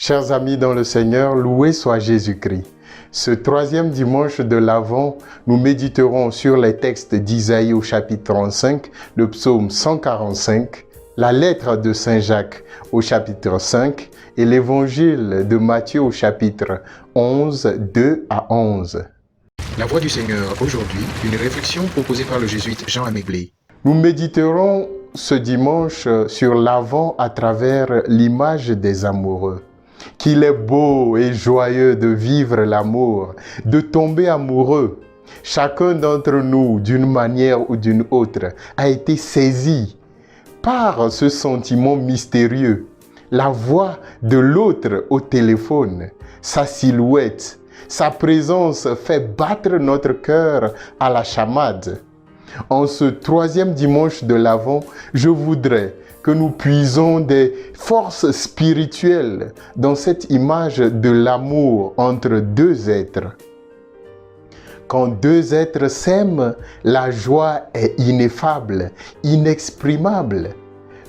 Chers amis dans le Seigneur, loué soit Jésus-Christ. Ce troisième dimanche de l'Avent, nous méditerons sur les textes d'Isaïe au chapitre 35, le psaume 145, la lettre de Saint Jacques au chapitre 5 et l'évangile de Matthieu au chapitre 11, 2 à 11. La voix du Seigneur aujourd'hui, une réflexion proposée par le jésuite Jean Améblé. Nous méditerons ce dimanche sur l'Avent à travers l'image des amoureux. Qu'il est beau et joyeux de vivre l'amour, de tomber amoureux. Chacun d'entre nous, d'une manière ou d'une autre, a été saisi par ce sentiment mystérieux. La voix de l'autre au téléphone, sa silhouette, sa présence fait battre notre cœur à la chamade. En ce troisième dimanche de l'Avent, je voudrais que nous puisons des forces spirituelles dans cette image de l'amour entre deux êtres. Quand deux êtres s'aiment, la joie est ineffable, inexprimable.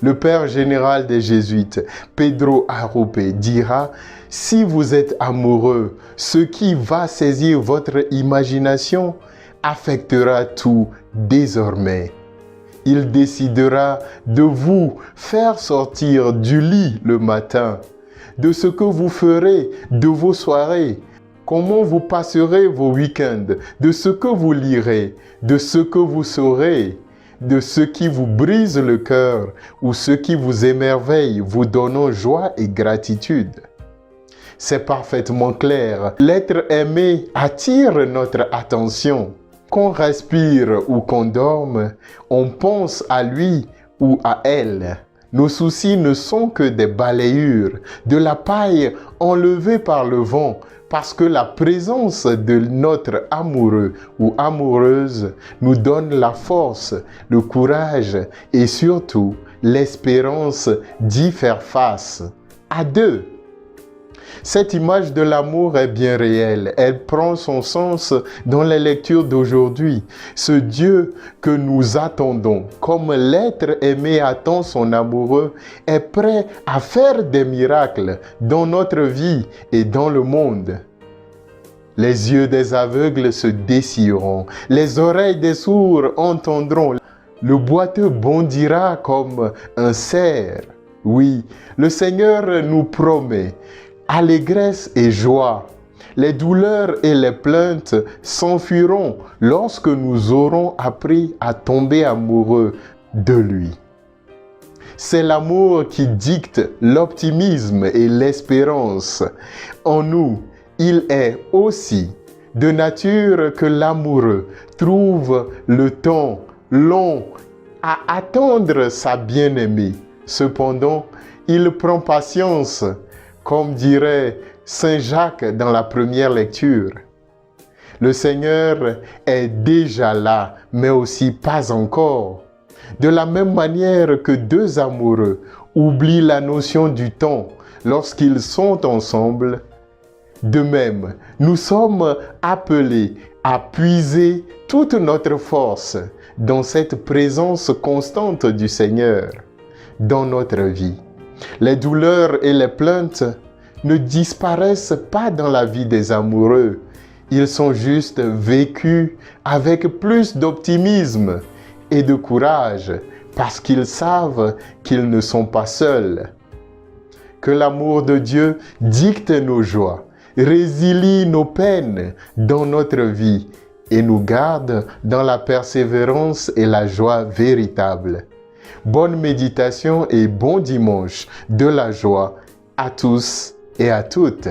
Le père général des Jésuites, Pedro Arrupe, dira « Si vous êtes amoureux, ce qui va saisir votre imagination affectera tout désormais. Il décidera de vous faire sortir du lit le matin, de ce que vous ferez de vos soirées, comment vous passerez vos week-ends, de ce que vous lirez, de ce que vous saurez, de ce qui vous brise le cœur ou ce qui vous émerveille, vous donnant joie et gratitude. C'est parfaitement clair. L'être aimé attire notre attention. Qu'on respire ou qu'on dorme, on pense à lui ou à elle. Nos soucis ne sont que des balayures, de la paille enlevée par le vent, parce que la présence de notre amoureux ou amoureuse nous donne la force, le courage et surtout l'espérance d'y faire face. À deux. Cette image de l'amour est bien réelle. Elle prend son sens dans les lectures d'aujourd'hui. Ce Dieu que nous attendons, comme l'être aimé attend son amoureux, est prêt à faire des miracles dans notre vie et dans le monde. Les yeux des aveugles se dessieront, les oreilles des sourds entendront, le boiteux bondira comme un cerf. Oui, le Seigneur nous promet allégresse et joie. Les douleurs et les plaintes s'enfuiront lorsque nous aurons appris à tomber amoureux de lui. C'est l'amour qui dicte l'optimisme et l'espérance. En nous, il est aussi de nature que l'amoureux trouve le temps long à attendre sa bien-aimée. Cependant, il prend patience, comme dirait Saint Jacques dans la première lecture. Le Seigneur est déjà là, mais aussi pas encore. De la même manière que deux amoureux oublient la notion du temps lorsqu'ils sont ensemble, de même, nous sommes appelés à puiser toute notre force dans cette présence constante du Seigneur dans notre vie. Les douleurs et les plaintes ne disparaissent pas dans la vie des amoureux. Ils sont juste vécus avec plus d'optimisme et de courage parce qu'ils savent qu'ils ne sont pas seuls. Que l'amour de Dieu dicte nos joies, résilie nos peines dans notre vie et nous garde dans la persévérance et la joie véritable. Bonne méditation et bon dimanche de la joie à tous et à toutes.